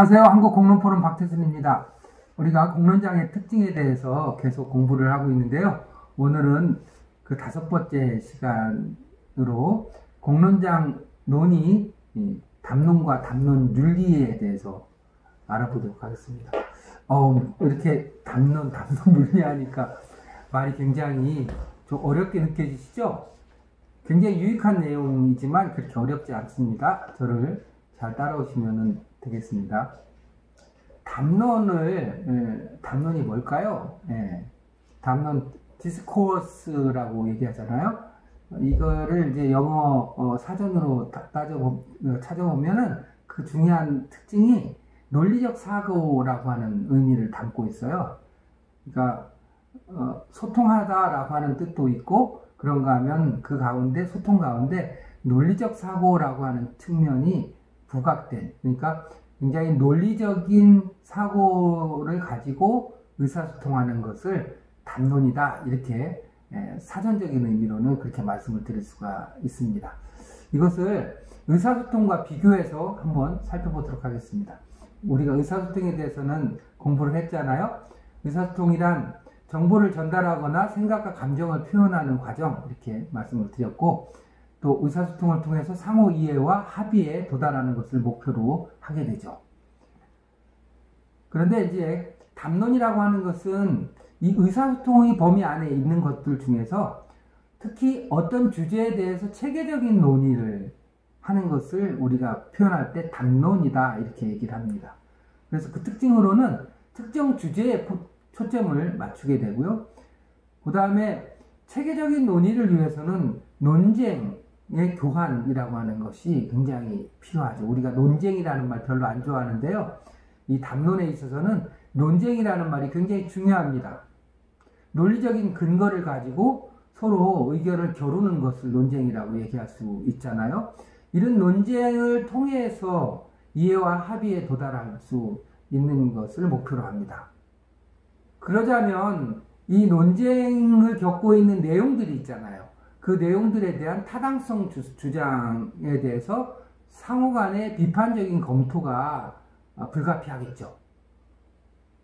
안녕하세요. 한국공론포럼 박태순입니다. 우리가 공론장의 특징에 대해서 계속 공부를 하고 있는데요. 오늘은 그 5번째 시간으로 공론장 논의, 담론과 담론 윤리에 대해서 알아보도록 하겠습니다. 이렇게 담론 윤리 하니까 말이 굉장히 좀 어렵게 느껴지시죠? 굉장히 유익한 내용이지만 그렇게 어렵지 않습니다. 저를 잘 따라오시면 되겠습니다. 담론이 뭘까요? 담론 디스코어스라고 얘기하잖아요. 이거를 이제 영어 사전으로 찾아보면은 그 중요한 특징이 논리적 사고라고 하는 의미를 담고 있어요. 그러니까 소통하다라고 하는 뜻도 있고, 그런가 하면 그 가운데, 소통 가운데 논리적 사고라고 하는 측면이 부각된, 그러니까 굉장히 논리적인 사고를 가지고 의사소통하는 것을 담론이다, 이렇게 사전적인 의미로는 그렇게 말씀을 드릴 수가 있습니다. 이것을 의사소통과 비교해서 한번 살펴보도록 하겠습니다. 우리가 의사소통에 대해서는 공부를 했잖아요. 의사소통이란 정보를 전달하거나 생각과 감정을 표현하는 과정, 이렇게 말씀을 드렸고, 또 의사소통을 통해서 상호 이해와 합의에 도달하는 것을 목표로 하게 되죠. 그런데 이제 담론이라고 하는 것은 이 의사소통의 범위 안에 있는 것들 중에서 특히 어떤 주제에 대해서 체계적인 논의를 하는 것을 우리가 표현할 때 담론이다, 이렇게 얘기를 합니다. 그래서 그 특징으로는 특정 주제에 초점을 맞추게 되고요. 그 다음에 체계적인 논의를 위해서는 논쟁의 교환이라고 하는 것이 굉장히 필요하죠. 우리가 논쟁이라는 말 별로 안 좋아하는데요. 이 담론에 있어서는 논쟁이라는 말이 굉장히 중요합니다. 논리적인 근거를 가지고 서로 의견을 겨루는 것을 논쟁이라고 얘기할 수 있잖아요. 이런 논쟁을 통해서 이해와 합의에 도달할 수 있는 것을 목표로 합니다. 그러자면 이 논쟁을 겪고 있는 내용들이 있잖아요. 그 내용들에 대한 타당성 주장에 대해서 상호 간의 비판적인 검토가 불가피하겠죠.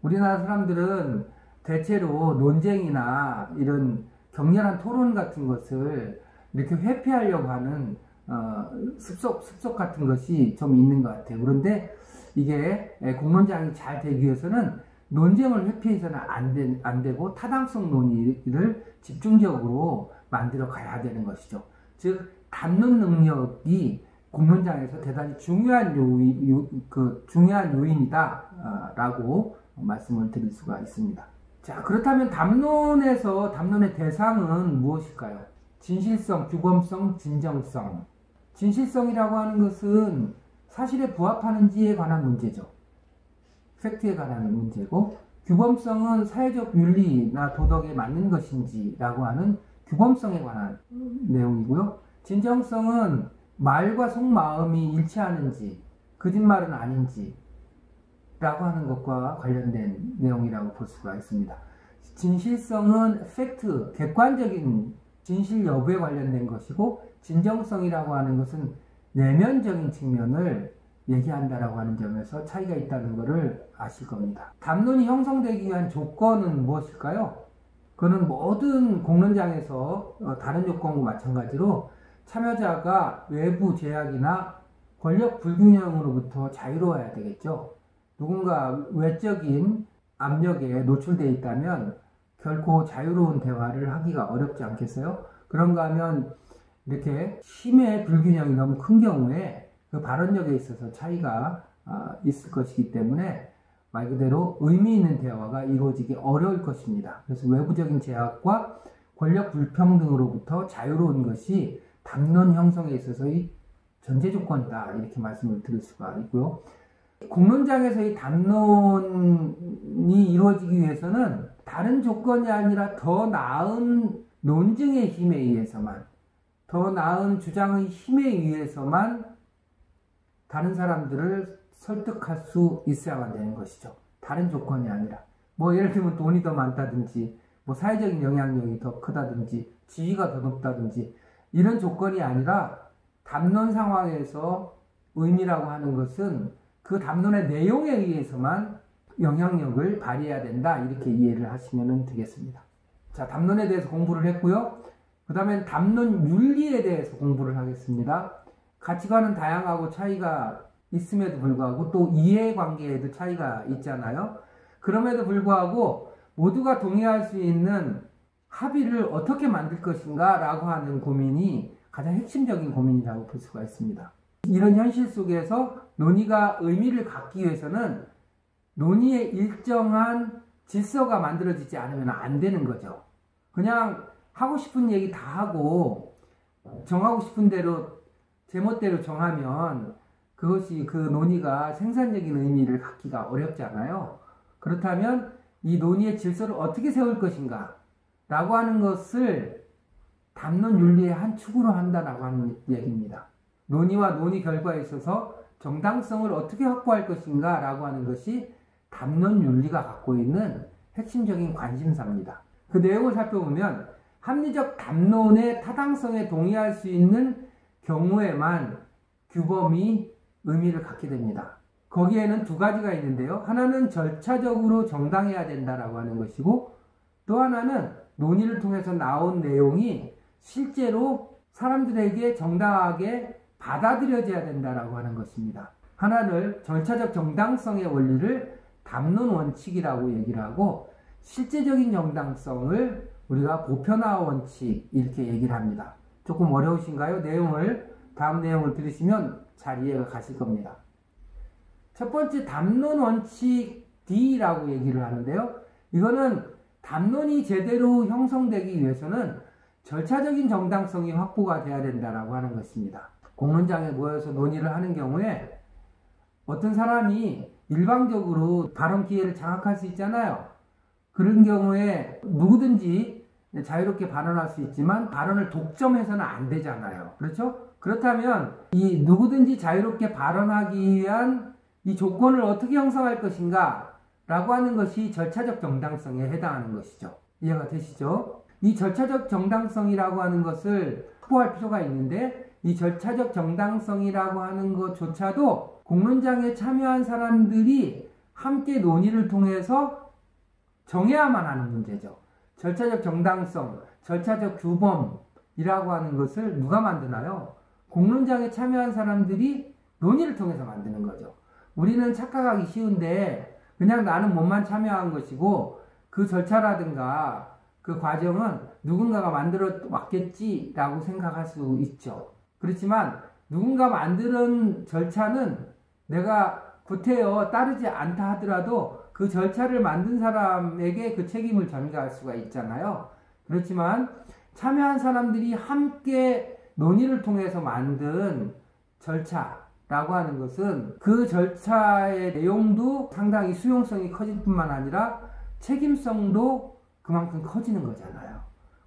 우리나라 사람들은 대체로 논쟁이나 이런 격렬한 토론 같은 것을 이렇게 회피하려고 하는 습속 같은 것이 좀 있는 것 같아요. 그런데 이게 공론장이 잘 되기 위해서는 논쟁을 회피해서는 안 되고 타당성 논의를 집중적으로 만들어 가야 되는 것이죠. 즉, 담론 능력이 공론장에서 대단히 중요한 요인이다 라고 말씀을 드릴 수가 있습니다. 자, 그렇다면 담론의 대상은 무엇일까요? 진실성, 규범성, 진정성. 진실성이라고 하는 것은 사실에 부합하는지에 관한 문제죠. 팩트에 관한 문제고, 규범성은 사회적 윤리나 도덕에 맞는 것인지라고 하는 규범성에 관한 내용이고요. 진정성은 말과 속마음이 일치하는지, 거짓말은 아닌지 라고 하는 것과 관련된 내용이라고 볼 수가 있습니다. 진실성은 팩트, 객관적인 진실 여부에 관련된 것이고, 진정성이라고 하는 것은 내면적인 측면을 얘기한다라고 하는 점에서 차이가 있다는 것을 아실 겁니다. 담론이 형성되기 위한 조건은 무엇일까요? 그는 모든 공론장에서 다른 조건과 마찬가지로 참여자가 외부 제약이나 권력 불균형으로부터 자유로워야 되겠죠. 누군가 외적인 압력에 노출되어 있다면 결코 자유로운 대화를 하기가 어렵지 않겠어요? 그런가 하면 이렇게 힘의 불균형이 너무 큰 경우에 그 발언력에 있어서 차이가 있을 것이기 때문에 말 그대로 의미 있는 대화가 이루어지기 어려울 것입니다. 그래서 외부적인 제약과 권력 불평등으로부터 자유로운 것이 담론 형성에 있어서의 전제 조건이다, 이렇게 말씀을 드릴 수가 있고요. 공론장에서의 담론이 이루어지기 위해서는 다른 조건이 아니라 더 나은 논증의 힘에 의해서만, 더 나은 주장의 힘에 의해서만 다른 사람들을 설득할 수 있어야만 되는 것이죠. 다른 조건이 아니라. 예를 들면 돈이 더 많다든지, 사회적인 영향력이 더 크다든지, 지위가 더 높다든지, 이런 조건이 아니라 담론 상황에서 의미라고 하는 것은 그 담론의 내용에 의해서만 영향력을 발휘해야 된다. 이렇게 이해를 하시면 되겠습니다. 자, 담론에 대해서 공부를 했고요. 그 다음에 담론 윤리에 대해서 공부를 하겠습니다. 가치관은 다양하고 차이가 있음에도 불구하고 또 이해관계에도 차이가 있잖아요. 그럼에도 불구하고 모두가 동의할 수 있는 합의를 어떻게 만들 것인가 라고 하는 고민이 가장 핵심적인 고민이라고 볼 수가 있습니다. 이런 현실 속에서 논의가 의미를 갖기 위해서는 논의의 일정한 질서가 만들어지지 않으면 안 되는 거죠. 그냥 하고 싶은 얘기 다 하고 정하고 싶은 대로 제멋대로 정하면 그것이 그 논의가 생산적인 의미를 갖기가 어렵잖아요. 그렇다면 이 논의의 질서를 어떻게 세울 것인가 라고 하는 것을 담론 윤리의 한 축으로 한다라고 하는 얘기입니다. 논의와 논의 결과에 있어서 정당성을 어떻게 확보할 것인가 라고 하는 것이 담론 윤리가 갖고 있는 핵심적인 관심사입니다. 그 내용을 살펴보면 합리적 담론의 타당성에 동의할 수 있는 경우에만 규범이 의미를 갖게 됩니다. 거기에는 두 가지가 있는데요. 하나는 절차적으로 정당해야 된다라고 하는 것이고 또 하나는 논의를 통해서 나온 내용이 실제로 사람들에게 정당하게 받아들여져야 된다라고 하는 것입니다. 하나를 절차적 정당성의 원리를 담론 원칙이라고 얘기를 하고 실제적인 정당성을 우리가 보편화 원칙 이렇게 얘기를 합니다. 조금 어려우신가요? 다음 내용을 들으시면 잘 이해가 가실 겁니다. 첫 번째 담론 원칙 D라고 얘기를 하는데요. 이거는 담론이 제대로 형성되기 위해서는 절차적인 정당성이 확보가 돼야 된다라고 하는 것입니다. 공론장에 모여서 논의를 하는 경우에 어떤 사람이 일방적으로 발언 기회를 장악할 수 있잖아요. 그런 경우에 누구든지 자유롭게 발언할 수 있지만 발언을 독점해서는 안 되잖아요. 그렇죠? 그렇다면 이 누구든지 자유롭게 발언하기 위한 이 조건을 어떻게 형성할 것인가 라고 하는 것이 절차적 정당성에 해당하는 것이죠. 이해가 되시죠? 이 절차적 정당성이라고 하는 것을 확보할 필요가 있는데 이 절차적 정당성이라고 하는 것조차도 공론장에 참여한 사람들이 함께 논의를 통해서 정해야만 하는 문제죠. 절차적 정당성, 절차적 규범이라고 하는 것을 누가 만드나요? 공론장에 참여한 사람들이 논의를 통해서 만드는 거죠. 우리는 착각하기 쉬운데 그냥 나는 몸만 참여한 것이고 그 절차라든가 그 과정은 누군가가 만들어 왔겠지라고 생각할 수 있죠. 그렇지만 누군가 만드는 절차는 내가 구태여 따르지 않다 하더라도 그 절차를 만든 사람에게 그 책임을 전가할 수가 있잖아요. 그렇지만 참여한 사람들이 함께 논의를 통해서 만든 절차라고 하는 것은 그 절차의 내용도 상당히 수용성이 커질 뿐만 아니라 책임성도 그만큼 커지는 거잖아요.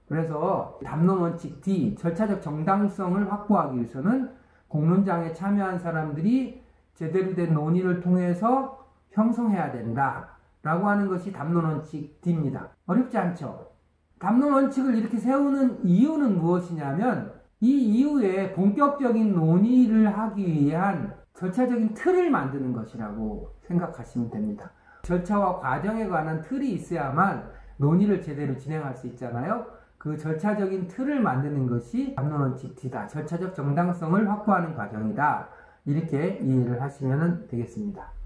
그래서 담론 원칙 D, 절차적 정당성을 확보하기 위해서는 공론장에 참여한 사람들이 제대로 된 논의를 통해서 형성해야 된다라고 하는 것이 담론 원칙 D입니다. 어렵지 않죠? 담론 원칙을 이렇게 세우는 이유는 무엇이냐면 이 이후에 본격적인 논의를 하기 위한 절차적인 틀을 만드는 것이라고 생각하시면 됩니다. 절차와 과정에 관한 틀이 있어야만 논의를 제대로 진행할 수 있잖아요. 그 절차적인 틀을 만드는 것이 담론 원칙 D다. 절차적 정당성을 확보하는 과정이다. 이렇게 이해를 하시면 되겠습니다.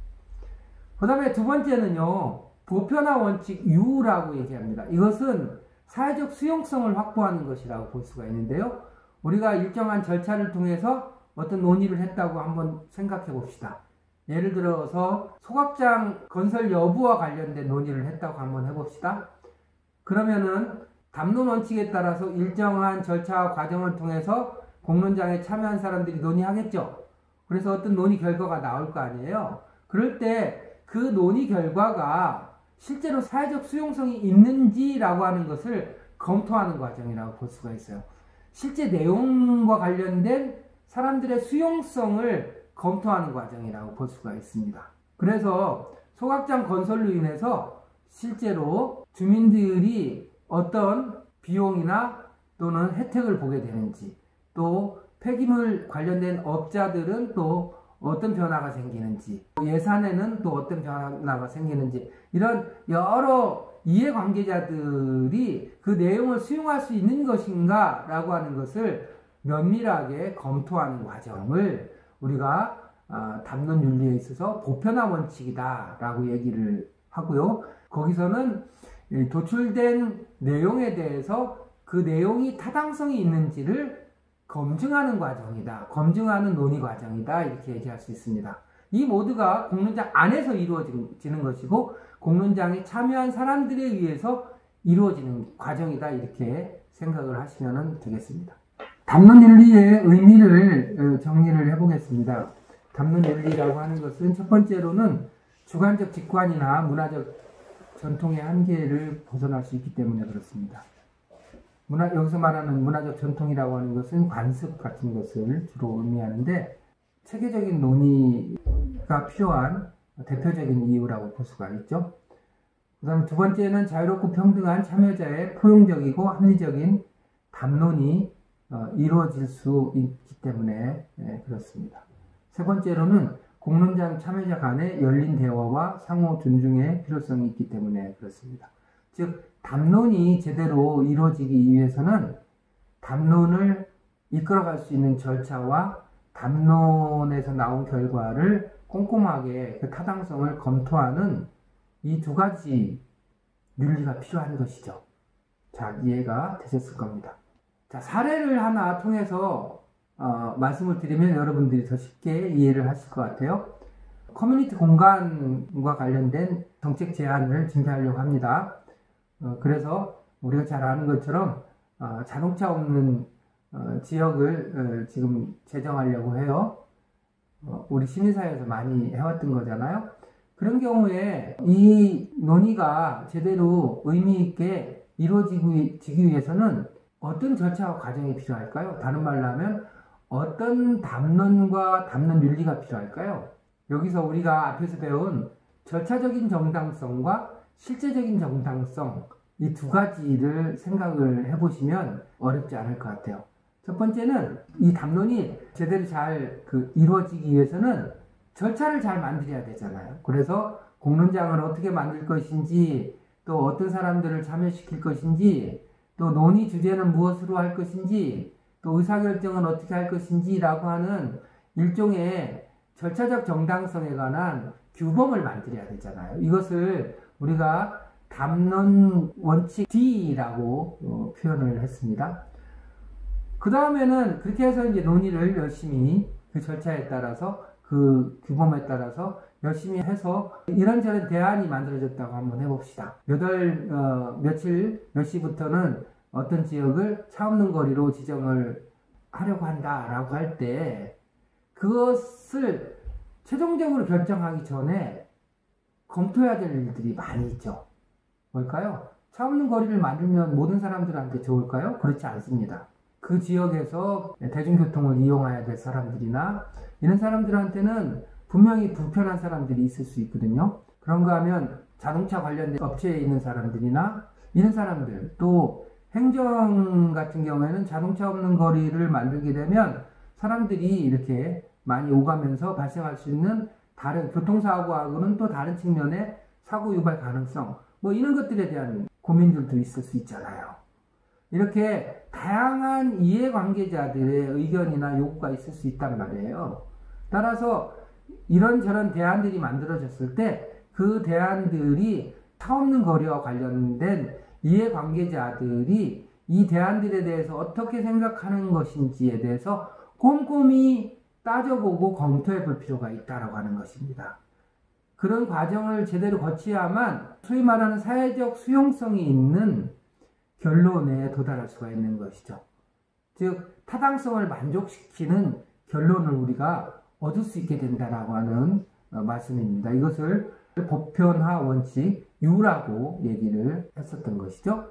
그 다음에 두 번째는요. 보편화 원칙 U라고 얘기합니다. 이것은 사회적 수용성을 확보하는 것이라고 볼 수가 있는데요. 우리가 일정한 절차를 통해서 어떤 논의를 했다고 한번 생각해 봅시다. 예를 들어서 소각장 건설 여부와 관련된 논의를 했다고 한번 해봅시다. 그러면은 담론 원칙에 따라서 일정한 절차와 과정을 통해서 공론장에 참여한 사람들이 논의하겠죠. 그래서 어떤 논의 결과가 나올 거 아니에요. 그럴 때 그 논의 결과가 실제로 사회적 수용성이 있는지라고 하는 것을 검토하는 과정이라고 볼 수가 있어요. 실제 내용과 관련된 사람들의 수용성을 검토하는 과정이라고 볼 수가 있습니다. 그래서 소각장 건설로 인해서 실제로 주민들이 어떤 비용이나 또는 혜택을 보게 되는지, 또 폐기물 관련된 업자들은 또 어떤 변화가 생기는지, 예산에는 또 어떤 변화가 생기는지, 이런 여러 이해관계자들이 그 내용을 수용할 수 있는 것인가 라고 하는 것을 면밀하게 검토하는 과정을 우리가 담론윤리에 있어서 보편화 원칙이다 라고 얘기를 하고요. 거기서는 도출된 내용에 대해서 그 내용이 타당성이 있는지를 검증하는 과정이다. 검증하는 논의 과정이다. 이렇게 얘기할 수 있습니다. 이 모두가 공론장 안에서 이루어지는 것이고 공론장에 참여한 사람들에 의해서 이루어지는 과정이다. 이렇게 생각을 하시면 되겠습니다. 담론윤리의 의미를 정리를 해보겠습니다. 담론윤리라고 하는 것은 첫 번째로는 주관적 직관이나 문화적 전통의 한계를 벗어날 수 있기 때문에 그렇습니다. 여기서 말하는 문화적 전통이라고 하는 것은 관습 같은 것을 주로 의미하는데 체계적인 논의가 필요한 대표적인 이유라고 볼 수가 있죠. 그 다음 두 번째는 자유롭고 평등한 참여자의 포용적이고 합리적인 담론이 이루어질 수 있기 때문에 그렇습니다. 세 번째로는 공론장 참여자 간의 열린 대화와 상호 존중의 필요성이 있기 때문에 그렇습니다. 즉 담론이 제대로 이루어지기 위해서는 담론을 이끌어갈 수 있는 절차와 담론에서 나온 결과를 꼼꼼하게 그 타당성을 검토하는 이 두 가지 윤리가 필요한 것이죠. 자, 이해가 되셨을 겁니다. 자, 사례를 하나 통해서 말씀을 드리면 여러분들이 더 쉽게 이해를 하실 것 같아요. 커뮤니티 공간과 관련된 정책 제안을 준비하려고 합니다. 그래서 우리가 잘 아는 것처럼 자동차 없는 지역을 지금 제정하려고 해요. 우리 시민사회에서 많이 해왔던 거잖아요. 그런 경우에 이 논의가 제대로 의미 있게 이루어지기 위해서는 어떤 절차와 과정이 필요할까요? 다른 말로 하면 어떤 담론과 담론 윤리가 필요할까요? 여기서 우리가 앞에서 배운 절차적인 정당성과 실제적인 정당성, 이 두 가지를 생각을 해보시면 어렵지 않을 것 같아요. 첫 번째는 이 담론이 제대로 잘 이루어지기 위해서는 절차를 잘 만들어야 되잖아요. 그래서 공론장을 어떻게 만들 것인지, 또 어떤 사람들을 참여시킬 것인지, 또 논의 주제는 무엇으로 할 것인지, 또 의사결정은 어떻게 할 것인지 라고 하는 일종의 절차적 정당성에 관한 규범을 만들어야 되잖아요. 이것을 우리가 담론 원칙 D라고 표현을 했습니다. 그 다음에는 그렇게 해서 이제 논의를 열심히 그 절차에 따라서 그 규범에 따라서 열심히 해서 이런저런 대안이 만들어졌다고 한번 해봅시다. 며칠 몇 시부터는 어떤 지역을 차 없는 거리로 지정을 하려고 한다라고 할 때 그것을 최종적으로 결정하기 전에 검토해야 될 일들이 많이 있죠. 뭘까요? 차 없는 거리를 만들면 모든 사람들한테 좋을까요? 그렇지 않습니다. 그 지역에서 대중교통을 이용해야 될 사람들이나 이런 사람들한테는 분명히 불편한 사람들이 있을 수 있거든요. 그런가 하면 자동차 관련된 업체에 있는 사람들이나 이런 사람들, 또 행정 같은 경우에는 자동차 없는 거리를 만들게 되면 사람들이 이렇게 많이 오가면서 발생할 수 있는 다른 교통사고하고는 또 다른 측면의 사고 유발 가능성, 이런 것들에 대한 고민들도 있을 수 있잖아요. 이렇게 다양한 이해관계자들의 의견이나 요구가 있을 수 있단 말이에요. 따라서 이런저런 대안들이 만들어졌을 때 그 대안들이 차 없는 거리와 관련된 이해관계자들이 이 대안들에 대해서 어떻게 생각하는 것인지에 대해서 꼼꼼히 따져보고 검토해 볼 필요가 있다고 하는 것입니다. 그런 과정을 제대로 거쳐야만 소위 말하는 사회적 수용성이 있는 결론에 도달할 수가 있는 것이죠. 즉 타당성을 만족시키는 결론을 우리가 얻을 수 있게 된다라고 하는 말씀입니다. 이것을 보편화 원칙 U라고 얘기를 했었던 것이죠.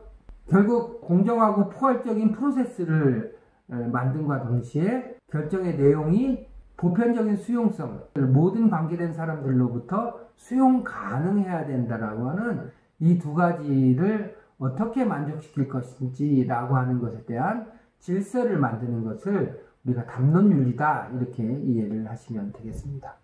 결국 공정하고 포괄적인 프로세스를 만듦과 동시에 결정의 내용이 보편적인 수용성, 모든 관계된 사람들로부터 수용 가능해야 된다라고 하는 이 두 가지를 어떻게 만족시킬 것인지 라고 하는 것에 대한 질서를 만드는 것을 우리가 담론윤리다 이렇게 이해를 하시면 되겠습니다.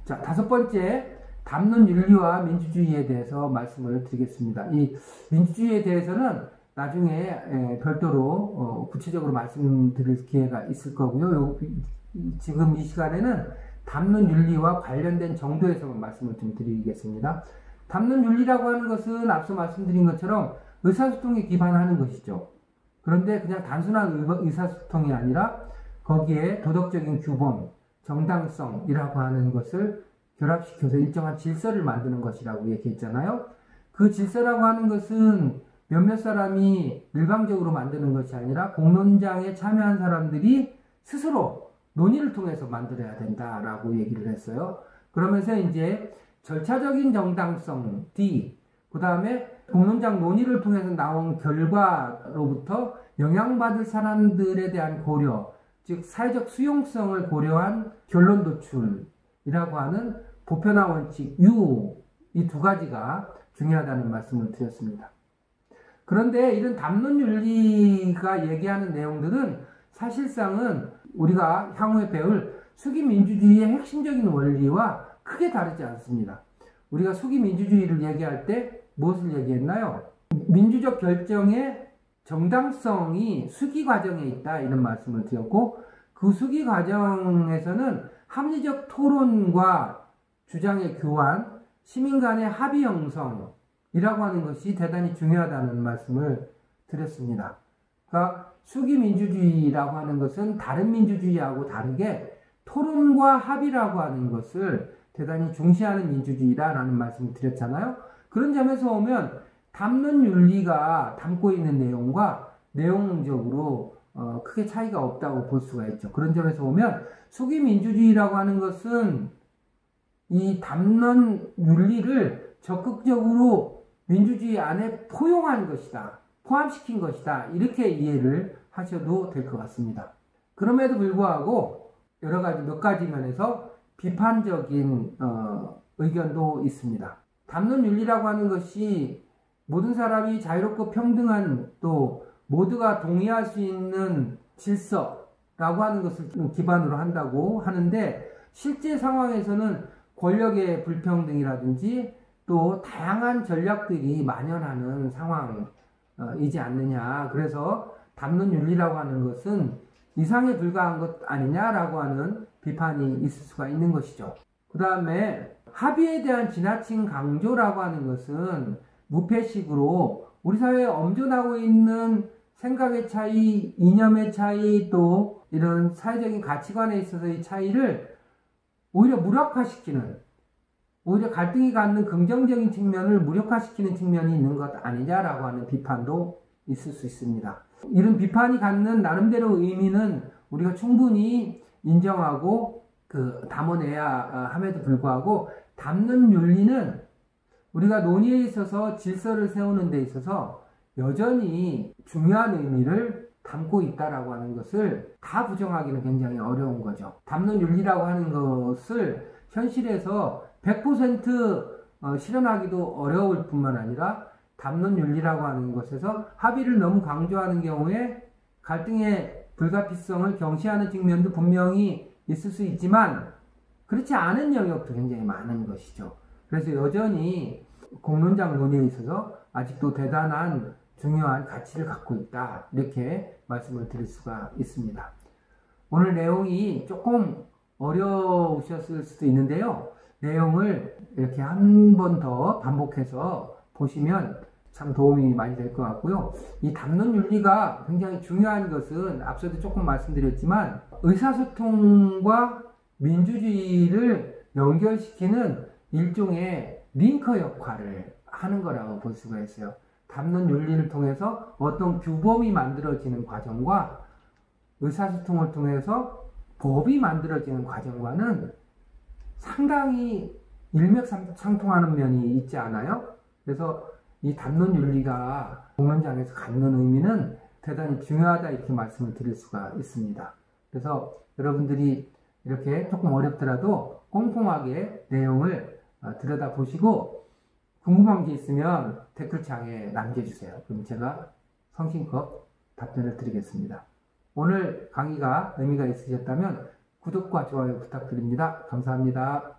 자, 5번째 담론윤리와 민주주의에 대해서 말씀을 드리겠습니다. 이 민주주의에 대해서는 나중에 별도로 구체적으로 말씀드릴 기회가 있을 거고요. 지금 이 시간에는 담론윤리와 관련된 정도에서만 말씀을 좀 드리겠습니다. 담론윤리라고 하는 것은 앞서 말씀드린 것처럼 의사소통에 기반하는 것이죠. 그런데 그냥 단순한 의사소통이 아니라 거기에 도덕적인 규범, 정당성이라고 하는 것을 결합시켜서 일정한 질서를 만드는 것이라고 얘기했잖아요. 그 질서라고 하는 것은 몇몇 사람이 일방적으로 만드는 것이 아니라 공론장에 참여한 사람들이 스스로 논의를 통해서 만들어야 된다라고 얘기를 했어요. 그러면서 이제 절차적인 정당성 D, 그 다음에 공론장 논의를 통해서 나온 결과로부터 영향받을 사람들에 대한 고려, 즉 사회적 수용성을 고려한 결론 도출이라고 하는 보편화 원칙 U, 이 두 가지가 중요하다는 말씀을 드렸습니다. 그런데 이런 담론윤리가 얘기하는 내용들은 사실상은 우리가 향후에 배울 수기민주주의의 핵심적인 원리와 크게 다르지 않습니다. 우리가 수기민주주의를 얘기할 때 무엇을 얘기했나요? 민주적 결정의 정당성이 수기 과정에 있다 이런 말씀을 드렸고, 그 수기 과정에서는 합리적 토론과 주장의 교환, 시민 간의 합의 형성이라고 하는 것이 대단히 중요하다는 말씀을 드렸습니다. 그러니까 수기민주주의라고 하는 것은 다른 민주주의하고 다르게 토론과 합의라고 하는 것을 대단히 중시하는 민주주의다라는 말씀을 드렸잖아요. 그런 점에서 보면 담론윤리가 담고 있는 내용과 내용적으로 크게 차이가 없다고 볼 수가 있죠. 그런 점에서 보면 수기민주주의라고 하는 것은 이 담론윤리를 적극적으로 민주주의 안에 포용한 것이다, 포함시킨 것이다, 이렇게 이해를 하셔도 될 것 같습니다. 그럼에도 불구하고 여러 가지 몇 가지 면에서 비판적인 의견도 있습니다. 담론윤리라고 하는 것이 모든 사람이 자유롭고 평등한, 또 모두가 동의할 수 있는 질서라고 하는 것을 기반으로 한다고 하는데, 실제 상황에서는 권력의 불평등이라든지 또 다양한 전략들이 만연하는 상황이지 않느냐. 그래서 담론윤리라고 하는 것은 이상에 불과한 것 아니냐라고 하는 비판이 있을 수가 있는 것이죠. 그 다음에 합의에 대한 지나친 강조라고 하는 것은 무패식으로 우리 사회에 엄존하고 있는 생각의 차이, 이념의 차이, 또 이런 사회적인 가치관에 있어서의 차이를 오히려 무력화시키는, 오히려 갈등이 갖는 긍정적인 측면을 무력화시키는 측면이 있는 것 아니냐라고 하는 비판도 있을 수 있습니다. 이런 비판이 갖는 나름대로 의미는 우리가 충분히 인정하고 담아내야 함에도 불구하고, 담론윤리는 우리가 논의에 있어서 질서를 세우는 데 있어서 여전히 중요한 의미를 담고 있다라고 하는 것을 다 부정하기는 굉장히 어려운 거죠. 담론윤리라고 하는 것을 현실에서 100% 실현하기도 어려울 뿐만 아니라, 담론윤리라고 하는 것에서 합의를 너무 강조하는 경우에 갈등의 불가피성을 경시하는 측면도 분명히 있을 수 있지만, 그렇지 않은 영역도 굉장히 많은 것이죠. 그래서 여전히 공론장 논의에 있어서 아직도 대단한 중요한 가치를 갖고 있다, 이렇게 말씀을 드릴 수가 있습니다. 오늘 내용이 조금 어려우셨을 수도 있는데요. 내용을 이렇게 한 번 더 반복해서 보시면 참 도움이 많이 될 것 같고요. 이 담론윤리가 굉장히 중요한 것은 앞서도 조금 말씀드렸지만 의사소통과 민주주의를 연결시키는 일종의 링커 역할을 하는 거라고 볼 수가 있어요. 담론윤리를 통해서 어떤 규범이 만들어지는 과정과 의사소통을 통해서 법이 만들어지는 과정과는 상당히 일맥상통하는 면이 있지 않아요? 그래서 이 담론윤리가 공론장에서 갖는 의미는 대단히 중요하다, 이렇게 말씀을 드릴 수가 있습니다. 그래서 여러분들이 이렇게 조금 어렵더라도 꼼꼼하게 내용을 들여다보시고 궁금한 게 있으면 댓글창에 남겨주세요. 그럼 제가 성심껏 답변을 드리겠습니다. 오늘 강의가 의미가 있으셨다면 구독과 좋아요 부탁드립니다. 감사합니다.